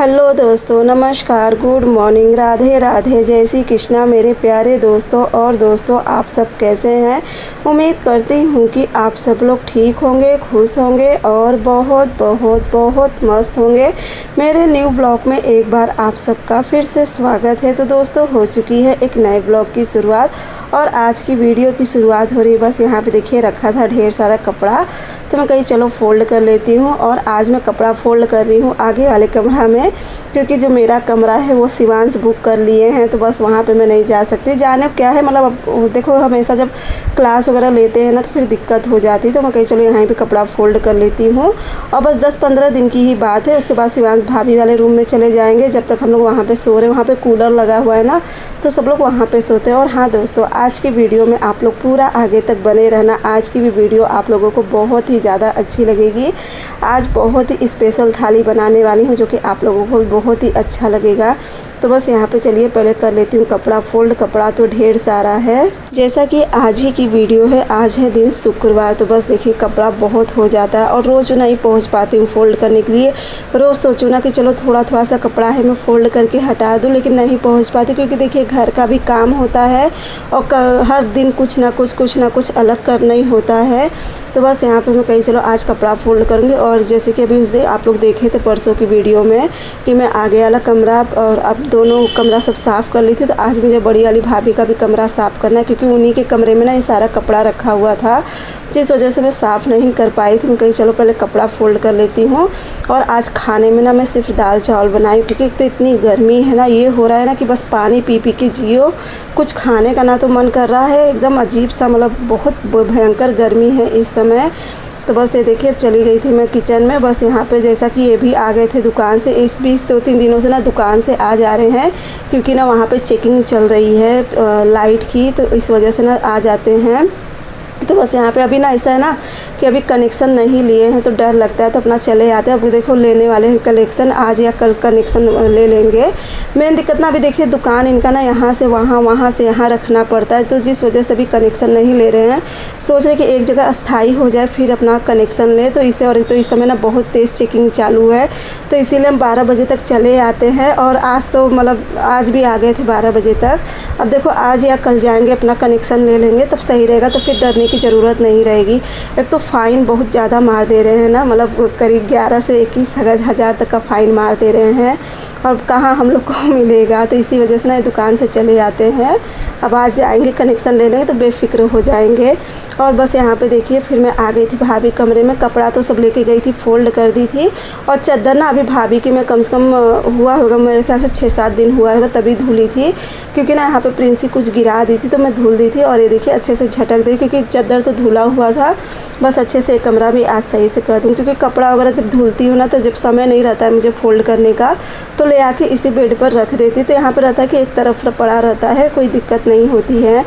Hello दोस्तों, नमस्कार, good morning, Radhe Radhe, जय श्री कृष्णा मेरे प्यारे दोस्तों। और दोस्तों, आप सब कैसे हैं? उम्मीद करती हूँ कि आप सब लोग ठीक होंगे, खुश होंगे और बहुत बहुत बहुत मस्त होंगे। मेरे न्यू ब्लॉग में एक बार आप सबका फिर से स्वागत है। तो दोस्तों, हो चुकी है एक नए ब्लॉग की शुरुआत और आज की वीडियो की शुरुआत हो रही है। बस यहाँ पे देखिए रखा था ढेर सारा कपड़ा, तो मैं कहीं चलो फ़ोल्ड कर लेती हूँ। और आज मैं कपड़ा फ़ोल्ड कर रही हूँ आगे वाले कमरा में, क्योंकि जो मेरा कमरा है वो शिवांश बुक कर लिए हैं, तो बस वहाँ पे मैं नहीं जा सकती। जाने क्या है, मतलब अब देखो हमेशा जब क्लास वगैरह लेते हैं ना तो फिर दिक्कत हो जाती है। तो मैं कहीं चलो यहाँ पे कपड़ा फ़ोल्ड कर लेती हूँ। और बस 10-15 दिन की ही बात है, उसके बाद शिवांश भाभी वाले रूम में चले जाएंगे। जब तक हम लोग वहाँ पे सो रहे हैं, वहाँ पे कूलर लगा हुआ है ना, तो सब लोग वहाँ पे सोते हैं। और हाँ दोस्तों, आज की वीडियो में आप लोग पूरा आगे तक बने रहना। आज की भी वीडियो आप लोगों को बहुत ही ज़्यादा अच्छी लगेगी। आज बहुत ही स्पेशल थाली बनाने वाली हूँ, जो कि आप लोगों को बहुत ही अच्छा लगेगा। तो बस यहाँ पे चलिए पहले कर लेती हूँ कपड़ा फ़ोल्ड। कपड़ा तो ढेर सारा है, जैसा कि आज ही की वीडियो है। आज है दिन शुक्रवार, तो बस देखिए कपड़ा बहुत हो जाता है और रोज़ नहीं पहुँच पाती हूँ फ़ोल्ड करने के लिए। रोज़ सोचूँ ना कि चलो थोड़ा थोड़ा सा कपड़ा है मैं फ़ोल्ड करके हटा दूँ, लेकिन नहीं पहुँच पाती, क्योंकि देखिए घर का भी काम होता है और हर दिन कुछ ना कुछ अलग करना ही होता है। तो बस यहाँ पे मैं कहीं चलो आज कपड़ा फ़ोल्ड करूँगी। और जैसे कि अभी उस दिन आप लोग देखे थे परसों की वीडियो में कि मैं आगे वाला कमरा और अब दोनों कमरा सब साफ़ कर ली थी, तो आज मुझे बड़ी वाली भाभी का भी कमरा साफ़ करना है, क्योंकि उन्हीं के कमरे में ना ये सारा कपड़ा रखा हुआ था, जिस वजह से मैं साफ़ नहीं कर पाई थी। मैं कहीं चलो पहले कपड़ा फ़ोल्ड कर लेती हूँ। और आज खाने में ना मैं सिर्फ दाल चावल बनाई, क्योंकि एक तो इतनी गर्मी है ना, ये हो रहा है ना कि बस पानी पी पी के जियो, कुछ खाने का ना तो मन कर रहा है। एकदम अजीब सा, मतलब बहुत भयंकर गर्मी है इस समय। तो बस ये देखिए अब चली गई थी मैं किचन में। बस यहाँ पे जैसा कि ये भी आ गए थे दुकान से, इस बीच 2-3 दिनों से ना दुकान से आ जा रहे हैं, क्योंकि ना वहाँ पे चेकिंग चल रही है लाइट की, तो इस वजह से ना आ जाते हैं। तो बस यहाँ पे अभी ना ऐसा है ना कि अभी कनेक्शन नहीं लिए हैं, तो डर लगता है, तो अपना चले आते हैं। अभी देखो लेने वाले हैं कलेक्शन, आज या कल कनेक्शन ले लेंगे। मेन दिक्कत ना अभी देखिए दुकान इनका ना यहाँ से वहाँ, वहाँ से यहाँ रखना पड़ता है, तो जिस वजह से अभी कनेक्शन नहीं ले रहे हैं। सोच रहे कि एक जगह अस्थाई हो जाए फिर अपना कनेक्शन ले, तो इसे। और एक तो इस समय ना बहुत तेज़ चेकिंग चालू है, तो इसीलिए हम 12 बजे तक चले आते हैं। और आज तो मतलब आज भी आ गए थे 12 बजे तक। अब देखो आज या कल जाएंगे, अपना कनेक्शन ले लेंगे, तब सही रहेगा, तो फिर डरने की ज़रूरत नहीं रहेगी। एक तो फ़ाइन बहुत ज़्यादा मार दे रहे हैं ना, मतलब करीब 11 से 21 हज़ार तक का फ़ाइन मार दे रहे हैं, और कहाँ हम लोग को मिलेगा। तो इसी वजह से ना दुकान से चले आते हैं। अब आज जाएंगे कनेक्शन ले लेंगे तो बेफिक्र हो जाएंगे। और बस यहाँ पे देखिए फिर मैं आ गई थी भाभी कमरे में। कपड़ा तो सब लेके गई थी, फ़ोल्ड कर दी थी। और चादर ना अभी भाभी की मैं कम से कम हुआ होगा, मेरे ख्याल से 6-7 दिन हुआ होगा, तभी धुली थी, क्योंकि ना यहाँ पे प्रिंसी कुछ गिरा दी थी, तो मैं धुल दी थी। और ये देखिए अच्छे से झटक दी, क्योंकि चादर तो धुला हुआ था। बस अच्छे से कमरा भी आज सही से कर दूँ, क्योंकि कपड़ा वगैरह जब धुलती हूँ ना, तो जब समय नहीं रहता है मुझे फ़ोल्ड करने का, तो ले आके इसी बेड पर रख देती। तो यहाँ पर रहता है कि एक तरफ पड़ा रहता है, कोई दिक्कत नहीं होती है।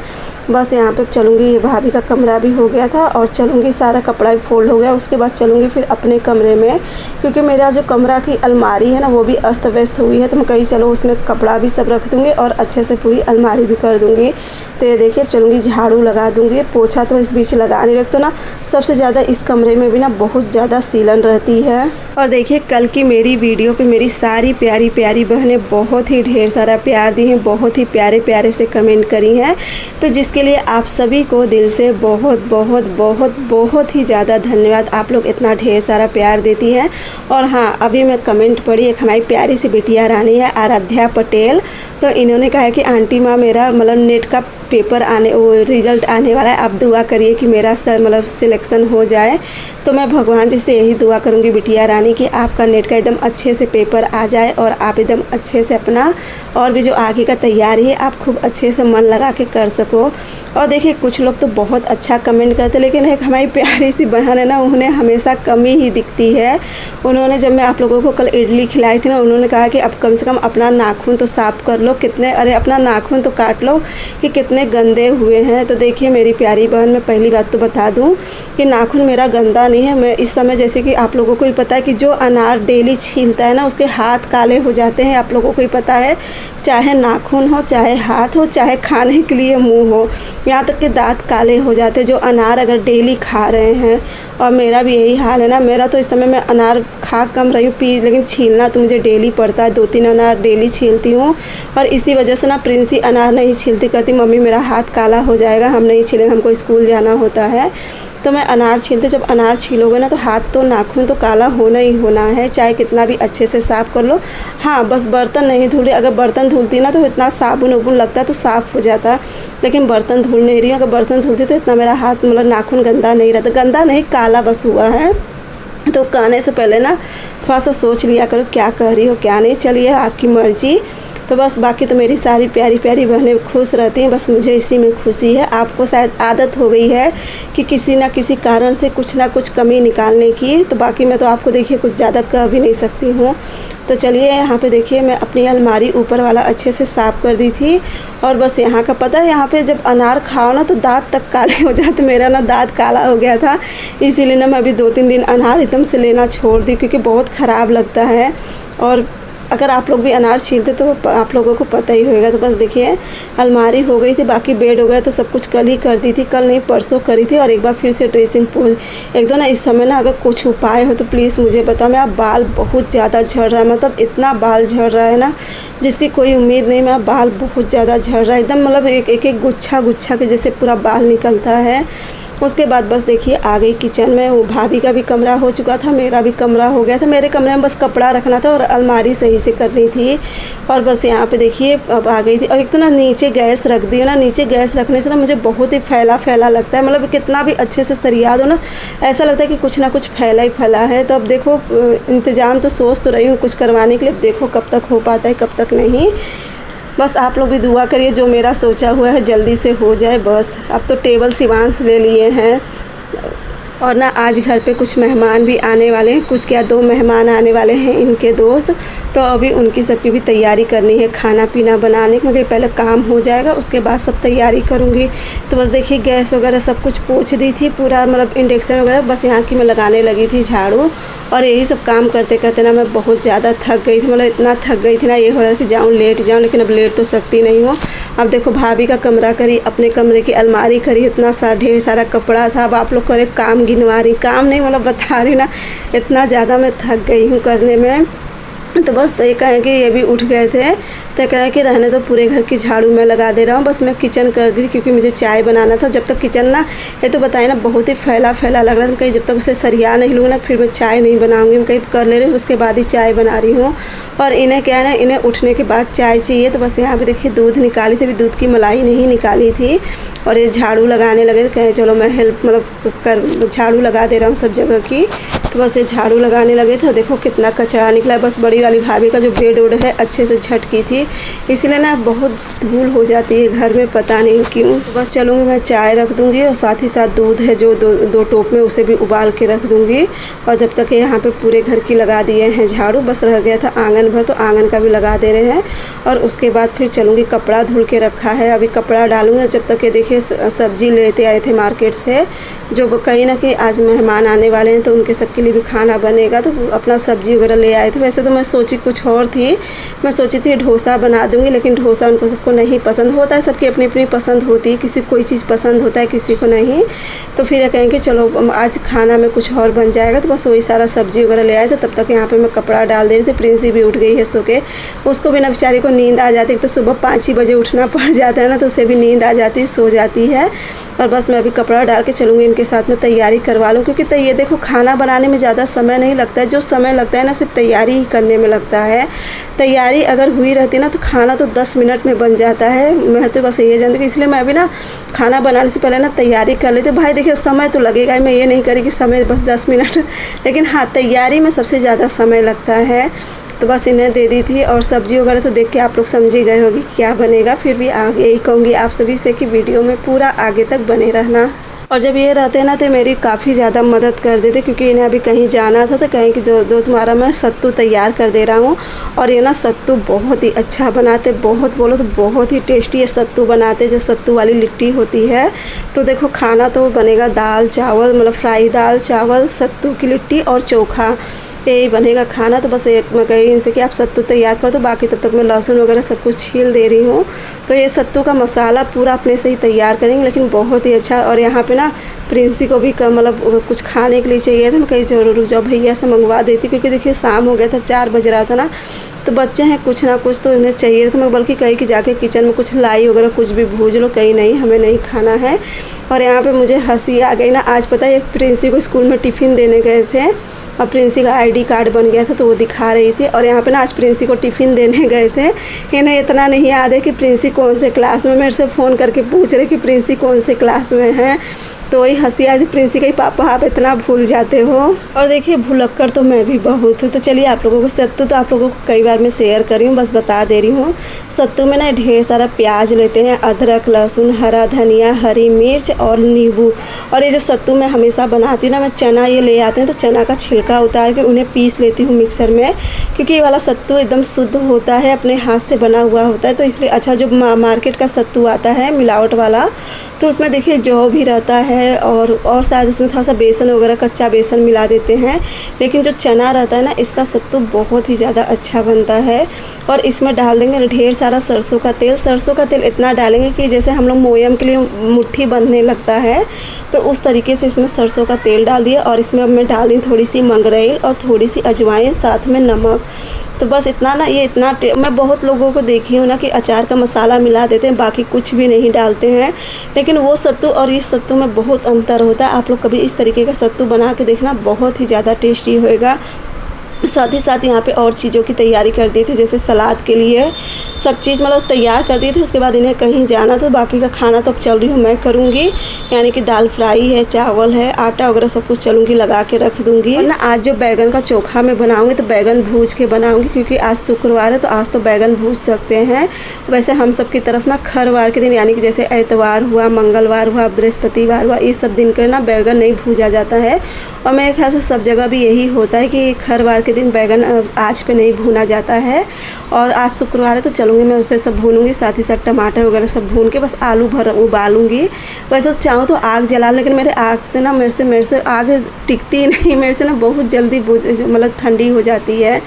बस यहाँ पे चलूँगी, ये भाभी का कमरा भी हो गया था और चलूँगी, सारा कपड़ा भी फ़ोल्ड हो गया। उसके बाद चलूँगी फिर अपने कमरे में, क्योंकि मेरा जो कमरा की अलमारी है ना वो भी अस्त व्यस्त हुई है, तो मैं कहीं चलो उसमें कपड़ा भी सब रख दूँगी और अच्छे से पूरी अलमारी भी कर दूँगी। तो ये देखिए चलूँगी, झाड़ू लगा दूँगी। पोछा तो इस बीच लगा नहीं, रख तो ना सबसे ज़्यादा इस कमरे में भी ना बहुत ज़्यादा सीलन रहती है। और देखिए कल की मेरी वीडियो पे मेरी सारी प्यारी प्यारी बहनें बहुत ही ढेर सारा प्यार दी हैं, बहुत ही प्यारे प्यारे से कमेंट करी हैं, तो जिसके लिए आप सभी को दिल से बहुत बहुत बहुत बहुत ही ज़्यादा धन्यवाद। आप लोग इतना ढेर सारा प्यार देती हैं। और हाँ, अभी मैं कमेंट पढ़ी, एक हमारी प्यारी सी बिटिया रानी है आराध्या पटेल, तो इन्होंने कहा है कि आंटी माँ मेरा मतलब नेट का पेपर वो रिज़ल्ट आने वाला है, आप दुआ करिए कि मेरा मतलब सिलेक्शन हो जाए। तो मैं भगवान जी से यही दुआ करूँगी बिटिया रानी कि आपका नेट का एकदम अच्छे से पेपर आ जाए और आप एकदम अच्छे से अपना और भी जो आगे का तैयारी है आप खूब अच्छे से मन लगा के कर सको। और देखिए कुछ लोग तो बहुत अच्छा कमेंट करते, लेकिन एक हमारी प्यारी सी बहन है ना, उन्हें हमेशा कमी ही दिखती है। उन्होंने जब मैं आप लोगों को कल इडली खिलाई थी ना, उन्होंने कहा कि अब कम से कम अपना नाखून तो साफ़ कर लो, कितने अरे अपना नाखून तो काट लो कि कितने गंदे हुए हैं। तो देखिए मेरी प्यारी बहन, मैं पहली बात तो बता दूं कि नाखून मेरा गंदा नहीं है। मैं इस समय जैसे कि आप लोगों को ही पता है कि जो अनार डेली छीलता है ना उसके हाथ काले हो जाते हैं, आप लोगों को ही पता है, चाहे नाखून हो, चाहे हाथ हो, चाहे खाने के लिए मुंह हो, यहाँ तक कि दांत काले हो जाते हैं जो अनार अगर डेली खा रहे हैं। और मेरा भी यही हाल है ना। मेरा तो इस समय मैं अनार खा कम रही हूँ, पी, लेकिन छीलना तो मुझे डेली पड़ता है। 2-3 अनार डेली छीलती हूँ और इसी वजह से ना प्रिंसी अनार नहीं छीलती, कहती मम्मी मेरा हाथ काला हो जाएगा, हम नहीं छीलेंगे, हमको स्कूल जाना होता है। तो मैं अनार छीलती, जब अनार छीलोगे ना तो हाथ तो नाखून तो काला होना ही होना है, चाहे कितना भी अच्छे से साफ़ कर लो। हाँ, बस बर्तन नहीं धुल रही, अगर बर्तन धुलती ना तो इतना साबुन उबुन लगता है तो साफ़ हो जाता, लेकिन बर्तन धुल नहीं रही हूँ। अगर बर्तन धुलती तो इतना मेरा हाथ मतलब नाखून गंदा नहीं रहता, गंदा नहीं काला बस हुआ है। तो कहने से पहले ना थोड़ा सा सोच लिया करो क्या कह रही हो क्या नहीं। चलिए आपकी मर्ज़ी। तो बस बाकी तो मेरी सारी प्यारी प्यारी बहनें खुश रहती हैं, बस मुझे इसी में खुशी है। आपको शायद आदत हो गई है कि किसी ना किसी कारण से कुछ ना कुछ कमी निकालने की, तो बाकी मैं तो आपको देखिए कुछ ज़्यादा कह भी नहीं सकती हूँ। तो चलिए यहाँ पे देखिए मैं अपनी अलमारी ऊपर वाला अच्छे से साफ़ कर दी थी। और बस यहाँ का पता है, यहाँ पे जब अनार खाओ ना तो दाँत तक काले हो जाते। मेरा ना दाँत काला हो गया था, इसीलिए ना मैं अभी 2-3 दिन अनार एकदम से लेना छोड़ दी, क्योंकि बहुत ख़राब लगता है। और अगर आप लोग भी अनार छीलते तो आप लोगों को पता ही होगा। तो बस देखिए अलमारी हो गई थी, बाकी बेड वगैरह तो सब कुछ कल ही कर दी थी, कल नहीं परसों करी थी। और एक बार फिर से ड्रेसिंग पोज एक दो ना। इस समय ना अगर कुछ उपाय हो तो प्लीज़ मुझे बताओ। मेरा बाल बहुत ज़्यादा झड़ रहा है, मतलब इतना बाल झड़ रहा है ना जिसकी कोई उम्मीद नहीं। मेरा बाल बहुत ज़्यादा झड़ रहा है, एकदम मतलब एक गुच्छा गुच्छा के जैसे पूरा बाल निकलता है। उसके बाद बस देखिए आ गई किचन में। वो भाभी का भी कमरा हो चुका था, मेरा भी कमरा हो गया था। मेरे कमरे में बस कपड़ा रखना था और अलमारी सही से करनी थी। और बस यहाँ पे देखिए अब आ गई थी। और एक तो ना नीचे गैस रख दी है ना, नीचे गैस रखने से ना मुझे बहुत ही फैला फैला लगता है, मतलब कितना भी अच्छे से सरिया दो ना ऐसा लगता है कि कुछ ना कुछ फैला ही फैला है। तो अब देखो इंतज़ाम तो सोच तो रही हूँ कुछ करवाने के लिए, देखो कब तक हो पाता है कब तक नहीं। बस आप लोग भी दुआ करिए जो मेरा सोचा हुआ है जल्दी से हो जाए बस। अब तो टेबल शिवांश ले लिए हैं। और ना आज घर पे कुछ मेहमान भी आने वाले हैं, कुछ क्या 2 मेहमान आने वाले हैं इनके दोस्त। तो अभी उनकी सबकी भी तैयारी करनी है, खाना पीना बनाने की। मगर पहले काम हो जाएगा उसके बाद सब तैयारी करूँगी। तो बस देखिए गैस वगैरह सब कुछ पोंछ दी थी पूरा, मतलब इंडक्शन वगैरह बस यहाँ की मैं लगाने लगी थी झाड़ू। और यही सब काम करते करते ना मैं बहुत ज़्यादा थक गई थी, मतलब इतना थक गई थी ना ये हो रहा था कि जाऊँ लेट जाऊँ, लेकिन अब लेट तो सकती नहीं हूँ। अब देखो भाभी का कमरा करी, अपने कमरे की अलमारी करी, इतना ढेर सारा कपड़ा था। अब आप लोग करे काम गिनवा रही, काम नहीं मतलब बता रही ना, इतना ज़्यादा मैं थक गई हूँ करने में। तो बस ये कहें कि ये भी उठ गए थे तो कहें कि रहने तो पूरे घर की झाड़ू मैं लगा दे रहा हूँ। बस मैं किचन कर दी थी क्योंकि मुझे चाय बनाना था। जब तक किचन ना ये तो बताए ना बहुत ही फैला फैला लग रहा था, कहीं जब तक उसे सरिया नहीं लूँगी ना फिर मैं चाय नहीं बनाऊँगी। मैं कहीं कर ले रही हूँ उसके बाद ही चाय बना रही हूँ। और इन्हें क्या है ना, इन्हें उठने के बाद चाय चाहिए। तो बस यहाँ पर देखिए दूध निकाली थी, अभी दूध की मलाई नहीं निकाली थी। और ये झाड़ू लगाने लगे तो कहें चलो मैं हेल्प मतलब कर झाड़ू लगा दे रहा हूँ सब जगह की। तो बस ये झाड़ू लगाने लगे थे, देखो कितना कचरा निकला है। बस बड़ी वाली भाभी का जो बेड उड है अच्छे से झटकी थी, इसलिए ना बहुत धूल हो जाती है घर में, पता नहीं क्यों। तो बस चलूँगी मैं चाय रख दूँगी और साथ ही साथ दूध है जो दो टोप में उसे भी उबाल के रख दूँगी। और जब तक यहाँ पे पूरे घर की लगा दिए हैं झाड़ू, बस रह गया था आंगन भर, तो आंगन का भी लगा दे रहे हैं। और उसके बाद फिर चलूँगी, कपड़ा धुल के रखा है अभी कपड़ा डालूँगी। जब तक ये देखिए सब्जी लेते आए थे मार्केट से, जो कहीं ना कहीं आज मेहमान आने वाले हैं तो उनके सबके लिए भी खाना बनेगा, तो अपना सब्जी वगैरह ले आए थे। वैसे तो मैं सोची कुछ और थी, मैं सोची थी डोसा बना दूँगी, लेकिन डोसा उनको सबको नहीं पसंद होता है, सबकी अपनी अपनी पसंद होती है, किसी को कोई चीज़ पसंद होता है किसी को नहीं। तो फिर कहेंगे चलो आज खाना में कुछ और बन जाएगा, तो बस वही सारा सब्जी वगैरह ले आए थे। तब तक यहाँ पे मैं कपड़ा डाल दे रही थी। प्रिंसी भी उठ गई है सो के, उसको भी ना बेचारी को नींद आ जाती है, तो सुबह 5 ही बजे उठना पड़ जाता है ना, तो उसे भी नींद आ जाती है, सो जाती है। और बस मैं अभी कपड़ा डाल के चलूँगी, इनके साथ में तैयारी करवा लूँ, क्योंकि तो ये देखो खाना बनाने में ज़्यादा समय नहीं लगता है, जो समय लगता है ना सिर्फ तैयारी ही करने में लगता है। तैयारी अगर हुई रहती ना तो खाना तो 10 मिनट में बन जाता है। मैं तो बस ये जानती हूँ, इसलिए मैं अभी ना खाना बनाने से पहले ना तैयारी कर लेती हूँ। भाई देखिए समय तो लगेगा, मैं ये नहीं करी कि समय बस 10 मिनट, लेकिन हाँ तैयारी में सबसे ज़्यादा समय लगता है। तो बस इन्हें दे दी थी। और सब्ज़ी वगैरह तो देख के आप लोग समझ ही गए होगी क्या बनेगा। फिर भी आगे यही कहूँगी आप सभी से कि वीडियो में पूरा आगे तक बने रहना। और जब ये रहते हैं ना तो मेरी काफ़ी ज़्यादा मदद कर देते, क्योंकि इन्हें अभी कहीं जाना था तो कहीं कि जो तुम्हारा मैं सत्तू तैयार कर दे रहा हूँ। और ये ना सत्तू बहुत ही अच्छा बनाते, बहुत बोलो तो बहुत ही टेस्टी ये सत्तू बनाते, जो सत्तू वाली लिट्टी होती है। तो देखो खाना तो बनेगा दाल चावल, मतलब फ्राई दाल चावल, सत्तू की लिट्टी और चोखा। यही बनेगा खाना। तो बस एक मैं कही इनसे कि आप सत्तू तैयार कर दो, बाकी तब तक मैं लहसुन वगैरह सब कुछ छील दे रही हूँ। तो ये सत्तू का मसाला पूरा अपने से ही तैयार करेंगे, लेकिन बहुत ही अच्छा। और यहाँ पे ना प्रिंसी को भी मतलब कुछ खाने के लिए चाहिए था। मैं कहीं ज़रूर रुक जाओ, भैया से मंगवा देती, क्योंकि देखिए शाम हो गया था, 4 बज रहा था ना। तो बच्चे हैं, कुछ ना कुछ तो इन्हें चाहिए। तो मैं बल्कि कही कि जाके किचन में कुछ लाई वगैरह कुछ भी भूज लो, कहीं नहीं हमें नहीं खाना है। और यहाँ पे मुझे हंसी आ गई ना, आज पता है प्रिंसी को स्कूल में टिफ़िन देने गए थे और प्रिंसी का आईडी कार्ड बन गया था, तो वो दिखा रही थी। और यहाँ पे ना आज प्रिंसी को टिफ़िन देने गए थे। इन्हें इतना नहीं याद है कि प्रिंसी कौन से क्लास में, मेरे से फ़ोन करके पूछ रहे कि प्रिंसी कौन से क्लास में है। तो वही हंसी आई, प्रिंसी का ही पापा आप इतना भूल जाते हो। और देखिए भुलक्कड़ तो मैं भी बहुत हूँ। तो चलिए आप लोगों को सत्तू तो आप लोगों को कई बार मैं शेयर कर रही हूँ, बस बता दे रही हूँ। सत्तू में ना ढेर सारा प्याज लेते हैं, अदरक, लहसुन, हरा धनिया, हरी मिर्च और नींबू। और ये जो सत्तू मैं हमेशा बनाती हूँ ना, मैं चना ये ले आते हैं तो चना का छिलका उतार के उन्हें पीस लेती हूँ मिक्सर में, क्योंकि ये वाला सत्तू एकदम शुद्ध होता है, अपने हाथ से बना हुआ होता है। तो इसलिए अच्छा जो मार्केट का सत्तू आता है मिलावट वाला, तो उसमें देखिए जौ भी रहता है और शायद उसमें थोड़ा सा बेसन वगैरह कच्चा बेसन मिला देते हैं। लेकिन जो चना रहता है ना, इसका सत्तू बहुत ही ज़्यादा अच्छा बनता है। और इसमें डाल देंगे ढेर सारा सरसों का तेल। सरसों का तेल इतना डालेंगे कि जैसे हम लोग मोयम के लिए मुट्ठी बंधने लगता है, तो उस तरीके से इसमें सरसों का तेल डाल दिया। और इसमें अब मैं डाली थोड़ी सी मंगरेल और थोड़ी सी अजवाइन, साथ में नमक। तो बस इतना ना, ये इतना मैं बहुत लोगों को देखी हूँ ना कि अचार का मसाला मिला देते हैं, बाकी कुछ भी नहीं डालते हैं। लेकिन वो सत्तू और इस सत्तू में बहुत अंतर होता है। आप लोग कभी इस तरीके का सत्तू बना के देखना, बहुत ही ज़्यादा टेस्टी होएगा। साथ ही साथ यहाँ पे और चीज़ों की तैयारी कर दी थी, जैसे सलाद के लिए सब चीज़ मतलब तैयार कर दी थी। उसके बाद इन्हें कहीं जाना था, बाकी का खाना तो अब चल रही हूँ मैं करूँगी, यानी कि दाल फ्राई है, चावल है, आटा वगैरह सब कुछ चलूँगी लगा के रख दूँगी। और ना आज जो बैगन का चोखा मैं बनाऊँगी तो बैगन भूज के बनाऊँगी, क्योंकि आज शुक्रवार है तो आज तो बैगन भूज सकते हैं। वैसे हम सब की तरफ ना खरवार के दिन, यानी कि जैसे एतवार हुआ, मंगलवार हुआ, बृहस्पतिवार हुआ, इस सब दिन का ना बैगन नहीं भूजा जाता है। और मेरे ख्याल से सब जगह भी यही होता है कि खरवार के दिन बैगन आँच पे नहीं भुना जाता है। और आज शुक्रवार है तो चलूँगी मैं उसे सब भूनूंगी, साथ ही साथ टमाटर वगैरह सब भून के बस आलू भर उबालूंगी। वैसे तो चाहूँ तो आग जला, लेकिन मेरे आग से ना मेरे से आग टिकती नहीं, मेरे से ना बहुत जल्दी मतलब ठंडी हो जाती है।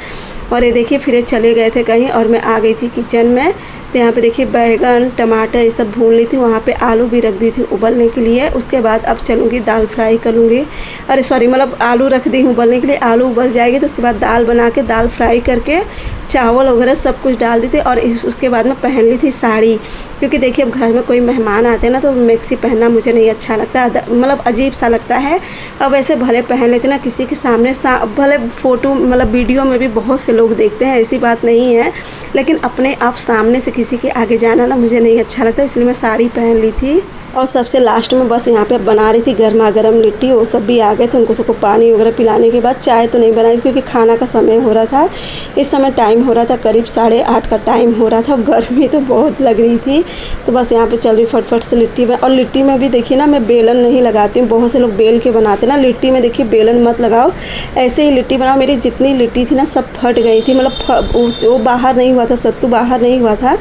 और ये देखिए फिर चले गए थे कहीं और मैं आ गई थी किचन में। तो यहाँ पे देखिए बैगन टमाटर ये सब भून ली थी, वहाँ पे आलू भी रख दी थी उबलने के लिए। उसके बाद अब चलूँगी दाल फ्राई कर लूँगी, अरे सॉरी मतलब आलू रख दी हूँ उबलने के लिए। आलू उबल जाएगी तो उसके बाद दाल बना के दाल फ्राई करके चावल वगैरह सब कुछ डाल दी थी। और उसके बाद में पहन ली थी साड़ी, क्योंकि देखिए अब घर में कोई मेहमान आते हैं ना तो मैक्सी पहनना मुझे नहीं अच्छा लगता, मतलब अजीब सा लगता है। अब वैसे भले पहन लेते ना किसी के सामने, भले फ़ोटो मतलब वीडियो में भी बहुत से लोग देखते हैं, ऐसी बात नहीं है, लेकिन अपने आप सामने से किसी के आगे जाना ना मुझे नहीं अच्छा लगता, इसलिए मैं साड़ी पहन ली थी। और सबसे लास्ट में बस यहाँ पे बना रही थी गर्मा गर्म लिट्टी। वो सब भी आ गए थे, उनको सबको पानी वगैरह पिलाने के बाद चाय तो नहीं बनाई क्योंकि खाना का समय हो रहा था। इस समय टाइम हो रहा था करीब 8:30 का टाइम हो रहा था, गर्मी तो बहुत लग रही थी। तो बस यहाँ पे चल रही फटफट से लिट्टी और लिट्टी में भी देखिए ना मैं बेलन नहीं लगाती हूँ, बहुत से लोग बेल के बनाते ना लिट्टी में, देखिए बेलन मत लगाओ, ऐसे ही लिट्टी बनाओ। मेरी जितनी लिट्टी थी ना सब फट गई थी, मतलब वो बाहर नहीं हुआ था, सत्तू बाहर नहीं हुआ था,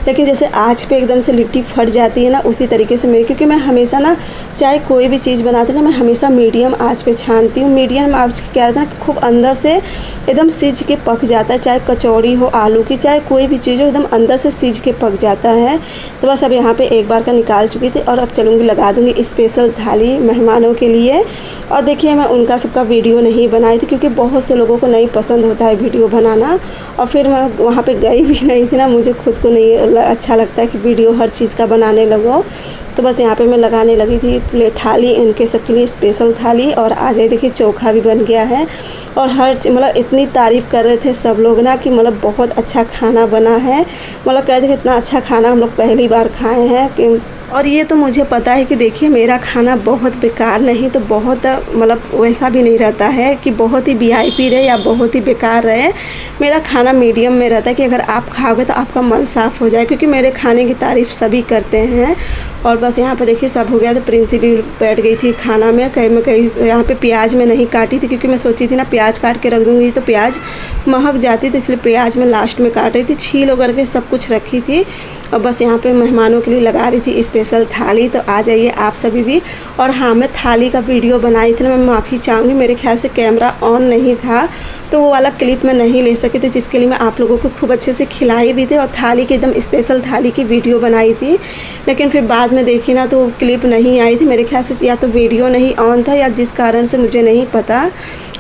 लेकिन जैसे आँच पे एकदम से लिट्टी फट जाती है ना, उसी तरीके से मेरी, क्योंकि मैं हमेशा ना चाहे कोई भी चीज़ बनाती हूँ ना, मैं हमेशा मीडियम आँच पे छानती हूँ। मीडियम आँच क्या रहता है ना, खूब अंदर से एकदम सीज के पक जाता है, चाहे कचौड़ी हो आलू की, चाहे कोई भी चीज़ हो, एकदम अंदर से सीज के पक जाता है। तो बस अब यहाँ पे एक बार का निकाल चुकी थी और अब चलूँगी लगा दूँगी स्पेशल थाली मेहमानों के लिए। और देखिए मैं उनका सबका वीडियो नहीं बनाई थी क्योंकि बहुत से लोगों को नहीं पसंद होता है वीडियो बनाना, और फिर मैं वहाँ पे गई भी नहीं थी ना, मुझे खुद को नहीं अच्छा लगता है कि वीडियो हर चीज़ का बनाने लगो। तो बस यहाँ पे मैं लगाने लगी थी थाली इनके सबके लिए स्पेशल थाली। और आज ये देखिए चोखा भी बन गया है और हर मतलब इतनी तारीफ़ कर रहे थे सब लोग ना कि मतलब बहुत अच्छा खाना बना है, मतलब कहते थे इतना अच्छा खाना हम लोग पहली बार खाए हैं कि। और ये तो मुझे पता है कि देखिए मेरा खाना बहुत बेकार नहीं तो बहुत मतलब वैसा भी नहीं रहता है कि बहुत ही वीआईपी रहे या बहुत ही बेकार रहे। मेरा खाना मीडियम में रहता है कि अगर आप खाओगे तो आपका मन साफ़ हो जाए, क्योंकि मेरे खाने की तारीफ़ सभी करते हैं। और बस यहाँ पर देखिए सब हो गया, तो प्रिंसी भी बैठ गई थी खाना में। कहीं यहाँ पे प्याज में नहीं काटी थी क्योंकि मैं सोची थी ना प्याज काट के रख दूँगी तो प्याज महक जाती, तो इसलिए प्याज में लास्ट में काट रही थी, छील वगैरह के सब कुछ रखी थी। और बस यहाँ पे मेहमानों के लिए लगा रही थी स्पेशल थाली। तो आ जाइए आप सभी भी। और हाँ, मैं थाली का वीडियो बनाई थी ना, मैं माफ़ी चाहूँगी, मेरे ख्याल से कैमरा ऑन नहीं था, दोस्तों वो वाला क्लिप मैं नहीं ले सकी थी, जिसके लिए मैं आप लोगों को खूब अच्छे से खिलाई भी थी और थाली की एकदम स्पेशल थाली की वीडियो बनाई थी। लेकिन फिर बाद में देखी ना तो वो क्लिप नहीं आई थी। मेरे ख्याल से या तो वीडियो नहीं ऑन था या जिस कारण से मुझे नहीं पता,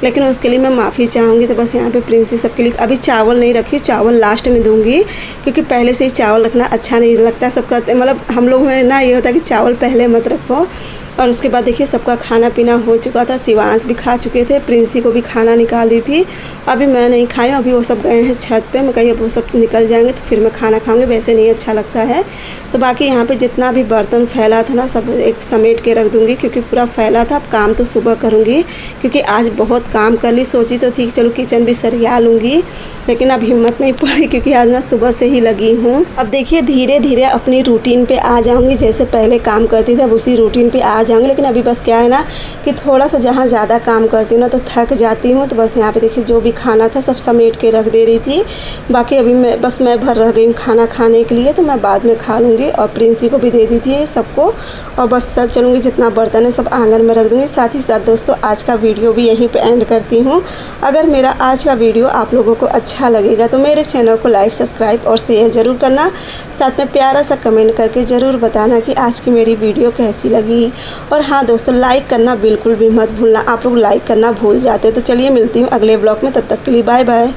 लेकिन उसके लिए मैं माफ़ी चाहूँगी। तो बस यहाँ पे प्रिंसी सबके लिए अभी चावल नहीं रखी, चावल लास्ट में दूँगी, क्योंकि पहले से ही चावल रखना अच्छा नहीं लगता। सबका मतलब हम लोग में ना ये होता है कि चावल पहले मत रखो। और उसके बाद देखिए सबका खाना पीना हो चुका था, शिवांश भी खा चुके थे, प्रिंसी को भी खाना निकाल दी थी। अभी मैं नहीं खाई, अभी वो सब गए हैं छत पे। मैं कहीं अब वो सब निकल जाएंगे तो फिर मैं खाना खाऊंगी, वैसे नहीं अच्छा लगता है। तो बाकी यहाँ पे जितना भी बर्तन फैला था ना सब एक समेट के रख दूँगी, क्योंकि पूरा फैला था। अब काम तो सुबह करूँगी, क्योंकि आज बहुत काम कर ली। सोची तो थी चलो किचन भी सरिया लूँगी, लेकिन अब हिम्मत नहीं पड़ी, क्योंकि आज ना सुबह से ही लगी हूँ। अब देखिए धीरे धीरे अपनी रूटीन पे आ जाऊँगी, जैसे पहले काम करती थी अब उसी रूटीन पे आ जाऊँगी। लेकिन अभी बस क्या है ना कि थोड़ा सा जहाँ ज़्यादा काम करती हूँ ना तो थक जाती हूँ। तो बस यहाँ पे देखिए जो भी खाना था सब समेट के रख दे रही थी। बाकी अभी मैं भर रह गई हूँ खाना खाने के लिए, तो मैं बाद में खा लूँगी। और प्रिंसी को भी दे दी थी सबको, और बस सब चलूँगी, जितना बर्तन है सब आंगन में रख दूँगी। साथ ही साथ दोस्तों आज का वीडियो भी यहीं पर एंड करती हूँ। अगर मेरा आज का वीडियो आप लोगों को अच्छा लगेगा तो मेरे चैनल को लाइक, सब्सक्राइब और शेयर ज़रूर करना। साथ में प्यारा सा कमेंट करके ज़रूर बताना कि आज की मेरी वीडियो कैसी लगी। और हाँ दोस्तों, लाइक करना बिल्कुल भी मत भूलना, आप लोग लाइक करना भूल जाते। तो चलिए मिलती हूँ अगले ब्लॉग में, तब तक के लिए बाय बाय।